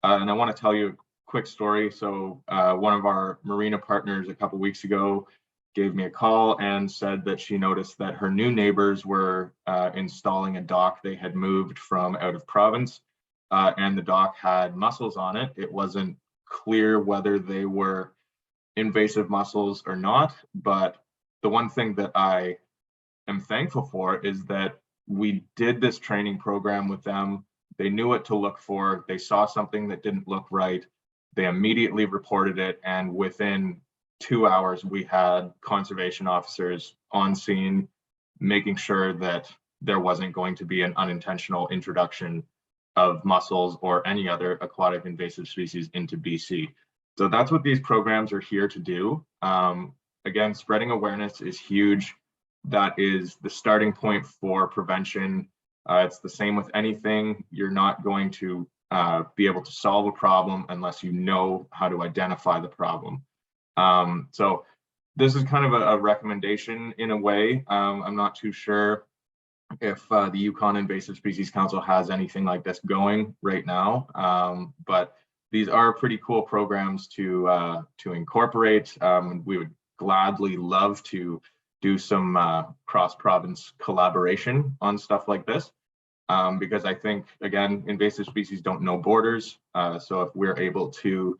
S4: And I want to tell you a quick story. So one of our marina partners a couple weeks ago gave me a call and said that she noticed that her new neighbors were installing a dock they had moved from out of province, and the dock had mussels on it. It wasn't clear whether they were invasive mussels or not, but the one thing that I am thankful for is that we did this training program with them. They knew what to look for. They saw something that didn't look right. They immediately reported it, and within 2 hours, we had conservation officers on scene, making sure that there wasn't going to be an unintentional introduction of mussels or any other aquatic invasive species into BC. So that's what these programs are here to do. Again, spreading awareness is huge. That is the starting point for prevention. It's the same with anything. You're not going to be able to solve a problem unless you know how to identify the problem. So this is kind of a recommendation in a way. I'm not too sure if the Yukon Invasive Species Council has anything like this going right now, but these are pretty cool programs to incorporate. We would gladly love to do some cross-province collaboration on stuff like this, because I think, again, invasive species don't know borders. So if we're able to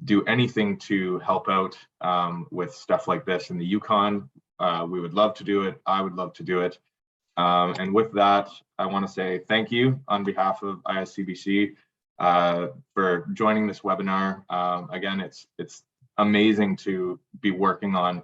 S4: do anything to help out with stuff like this in the Yukon, we would love to do it. I would love to do it. And with that, I want to say thank you on behalf of ISCBC for joining this webinar. Again, it's amazing to be working on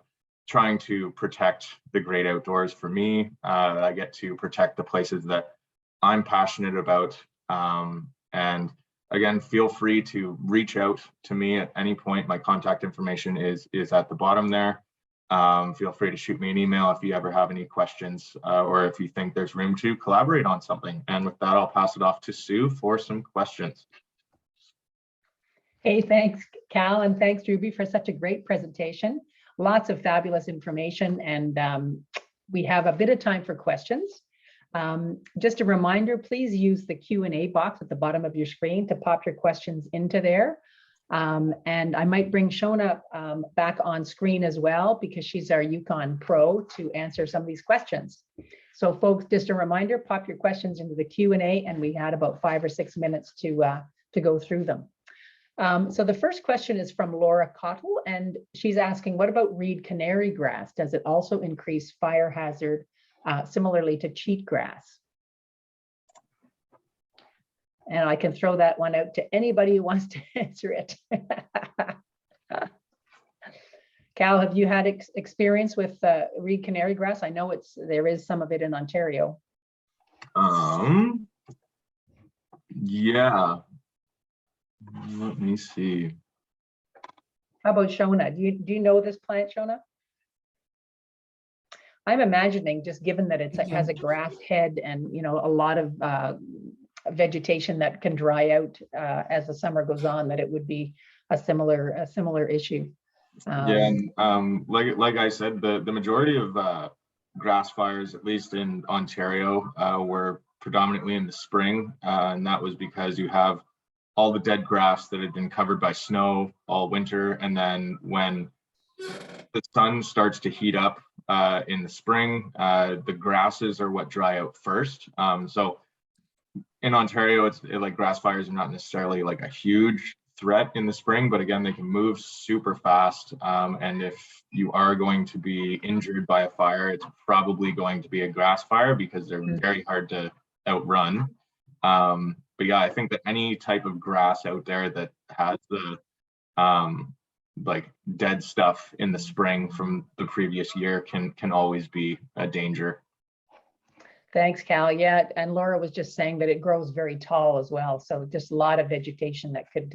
S4: trying to protect the great outdoors. For me, I get to protect the places that I'm passionate about. And again, feel free to reach out to me at any point. My contact information is at the bottom there. Feel free to shoot me an email if you ever have any questions, or if you think there's room to collaborate on something. And with that, I'll pass it off to Sue for some questions.
S1: Hey, thanks, Cal, and thanks, Ruby, for such a great presentation. Lots of fabulous information, and we have a bit of time for questions. Just a reminder, please use the Q&A box at the bottom of your screen to pop your questions into there. And I might bring Shona back on screen as well, because she's our Yukon Pro to answer some of these questions. So folks, just a reminder, pop your questions into the Q&A, and we had about 5 or 6 minutes to go through them. So the first question is from Laura Cottle, and she's asking, what about reed canary grass? Does it also increase fire hazard similarly to cheatgrass? And I can throw that one out to anybody who wants to answer it. Cal, have you had experience with reed canary grass? I know there is some of it in Ontario.
S4: Yeah. Let me see.
S1: How about Shona? Do you know this plant, Shona? I'm imagining, just given that it has a grass head and a lot of vegetation that can dry out as the summer goes on, that it would be a similar issue.
S4: Yeah, like I said, the majority of grass fires, at least in Ontario, were predominantly in the spring, and that was because you have all the dead grass that had been covered by snow all winter, and then when the sun starts to heat up in the spring, the grasses are what dry out first. So in Ontario, it's like grass fires are not necessarily like a huge threat in the spring, but again, they can move super fast. And if you are going to be injured by a fire, it's probably going to be a grass fire because they're very hard to outrun. But yeah, I think that any type of grass out there that has the like dead stuff in the spring from the previous year can always be a danger.
S1: Thanks, Cal. Yeah, and Laura was just saying that it grows very tall as well, so just a lot of vegetation that could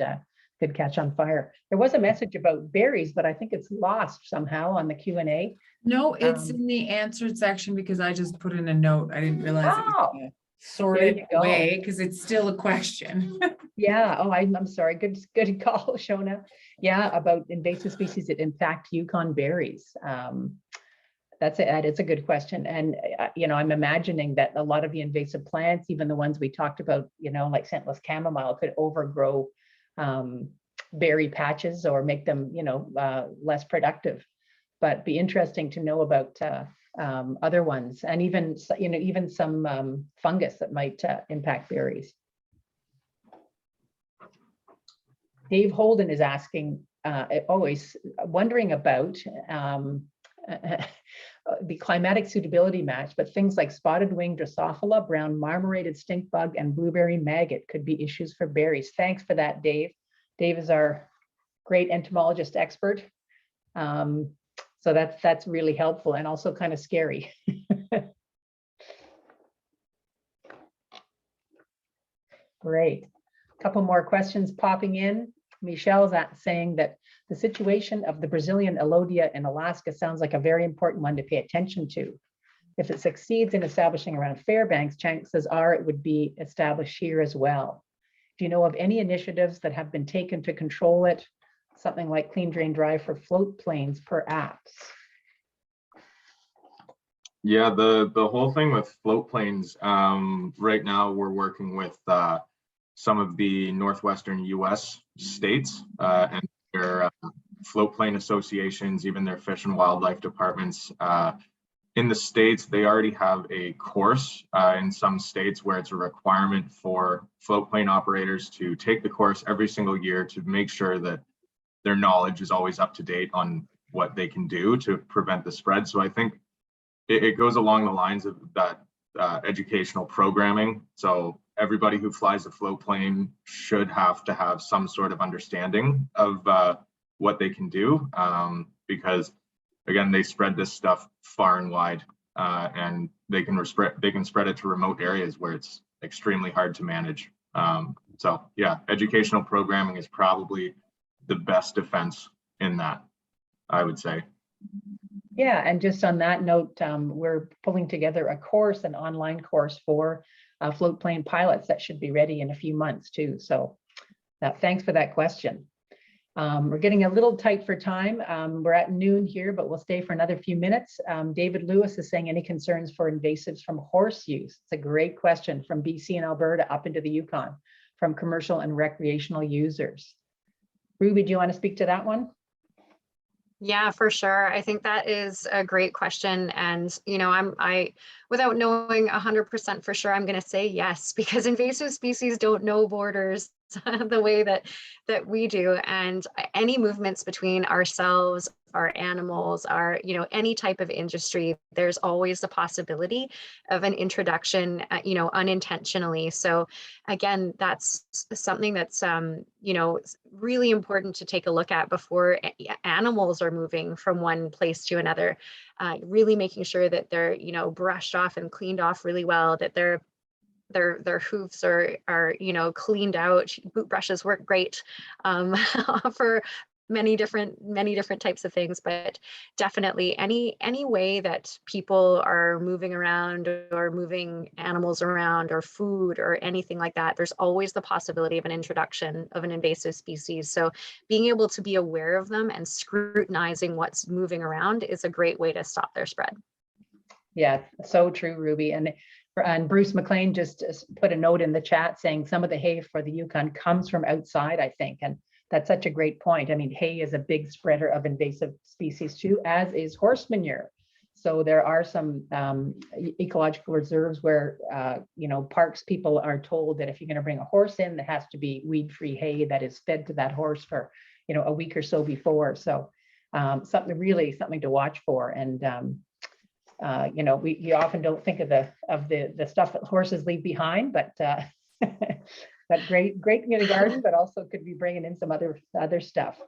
S1: catch on fire. There was a message about berries, but I think it's lost somehow on the Q&A.
S2: No, it's in the answered section because I just put in a note. I didn't realize it was in a sorted way because it's still a question.
S1: Yeah. Oh, I'm sorry. Good call, Shona. Yeah, about invasive species that impact Yukon berries. That's it. It's a good question. And, I'm imagining that a lot of the invasive plants, even the ones we talked about, like scentless chamomile, could overgrow berry patches or make them, less productive. But be interesting to know about other ones, and even some fungus that might impact berries. Dave Holden is asking, always wondering about the climatic suitability match, but things like spotted wing Drosophila, brown marmorated stink bug, and blueberry maggot could be issues for berries. Thanks for that, Dave. Dave is our great entomologist expert. So that's really helpful and also kind of scary. Great. A couple more questions popping in. Michelle's saying that the situation of the Brazilian alodia in Alaska sounds like a very important one to pay attention to. If it succeeds in establishing around Fairbanks, chances are it would be established here as well. Do you know of any initiatives that have been taken to control it? Something like clean, drain, dry for float planes, perhaps?
S4: Yeah, the whole thing with float planes, right now we're working with some of the northwestern US states and their float plane associations, even their fish and wildlife departments. In the states, they already have a course in some states where it's a requirement for float plane operators to take the course every single year to make sure that their knowledge is always up to date on what they can do to prevent the spread. So I think it goes along the lines of that educational programming. So everybody who flies a float plane should have to have some sort of understanding of what they can do, because again, they spread this stuff far and wide, and they can spread it to remote areas where it's extremely hard to manage. So yeah, educational programming is probably the best defense in that, I would say.
S1: Yeah, and just on that note, we're pulling together a course, an online course for float plane pilots that should be ready in a few months too. So thanks for that question. We're getting a little tight for time. We're at noon here, but we'll stay for another few minutes. David Lewis is saying, any concerns for invasives from horse use? It's a great question, from BC and Alberta up into the Yukon, from commercial and recreational users. Ruby, do you want to speak to that one?
S3: Yeah, for sure. I think that is a great question. And, you know, I without knowing 100% for sure, I'm going to say yes, because invasive species don't know borders the way that we do. And any movements between ourselves, our animals, our, you know, any type of industry, there's always the possibility of an introduction, you know, unintentionally. So again, that's something that's, you know, really important to take a look at before animals are moving from one place to another, really making sure that they're, you know, brushed off and cleaned off really well, that their hooves are, you know, cleaned out. Boot brushes work great for many different types of things, but definitely any way that people are moving around or moving animals around or food or anything like that, there's always the possibility of an introduction of an invasive species. So being able to be aware of them and scrutinizing what's moving around is a great way to stop their spread.
S1: Yeah, so true, Ruby. And Bruce McLean just put a note in the chat saying some of the hay for the Yukon comes from outside, I think. And that's such a great point. I mean, hay is a big spreader of invasive species too, as is horse manure. So there are some ecological reserves where, you know, parks people are told that if you're going to bring a horse in, there has to be weed-free hay that is fed to that horse for, you know, a week or so before. So something to watch for. And you know, you often don't think of the stuff that horses leave behind, but but great in the garden, but also could be bringing in some other stuff.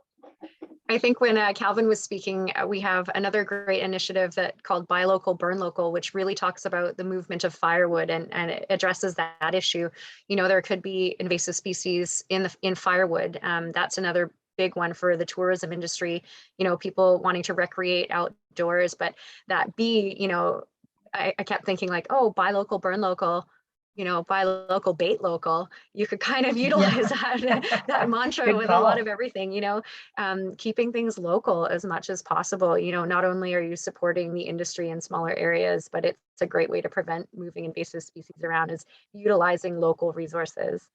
S3: I think when Calvin was speaking, we have another great initiative called Buy Local, Burn Local, which really talks about the movement of firewood and it addresses that issue. You know, there could be invasive species in firewood. That's another big one for the tourism industry, you know, people wanting to recreate outdoors, but you know, I kept thinking like, oh, buy local, burn local, you know, buy local, bait local. You could kind of utilize that mantra with a lot of everything, you know, keeping things local as much as possible. You know, not only are you supporting the industry in smaller areas, but it's a great way to prevent moving invasive species around, is utilizing local resources.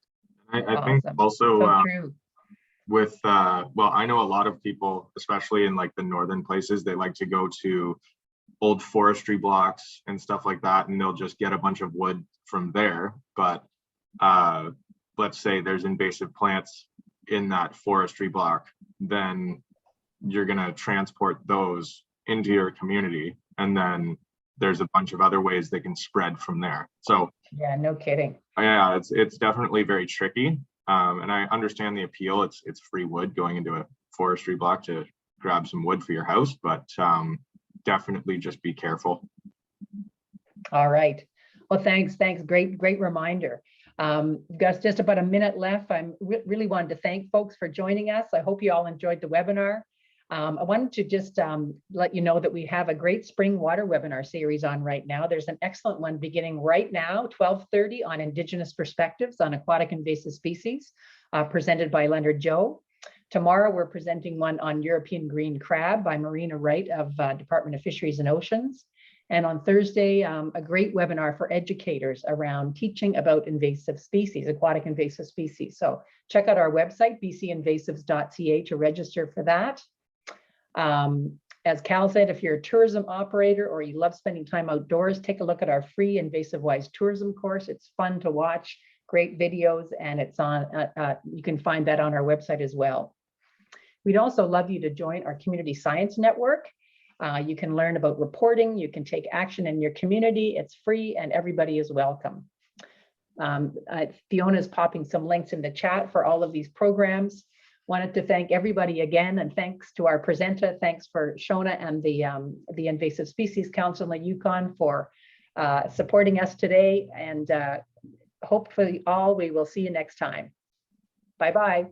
S4: I think also
S1: so true.
S4: With well, I know a lot of people, especially in like the northern places, they like to go to old forestry blocks and stuff like that, and they'll just get a bunch of wood from there. But let's say there's invasive plants in that forestry block, then you're going to transport those into your community, and then there's a bunch of other ways they can spread from there. So
S1: yeah, no kidding.
S4: Yeah, it's definitely very tricky. And I understand the appeal. It's free wood going into a forestry block to grab some wood for your house, but definitely just be careful.
S1: All right. Well, thanks. Great reminder. Gus, just about a minute left. I really wanted to thank folks for joining us. I hope you all enjoyed the webinar. I wanted to just let you know that we have a great spring water webinar series on right now. There's an excellent one beginning right now, 12:30, on Indigenous perspectives on aquatic invasive species, presented by Leonard Joe. Tomorrow, we're presenting one on European green crab by Marina Wright of Department of Fisheries and Oceans. And on Thursday, a great webinar for educators around teaching about invasive species, aquatic invasive species. So check out our website, bcinvasives.ca, to register for that. As Cal said, if you're a tourism operator or you love spending time outdoors, take a look at our free Invasive Wise tourism course. It's fun to watch, great videos, and it's on. You can find that on our website as well. We'd also love you to join our community science network. You can learn about reporting, you can take action in your community. It's free and everybody is welcome. Fiona is popping some links in the chat for all of these programs. Wanted to thank everybody again, and thanks to our presenter. Thanks for Shona and the Invasive Species Council in Yukon for supporting us today. And hopefully all, we will see you next time. Bye-bye.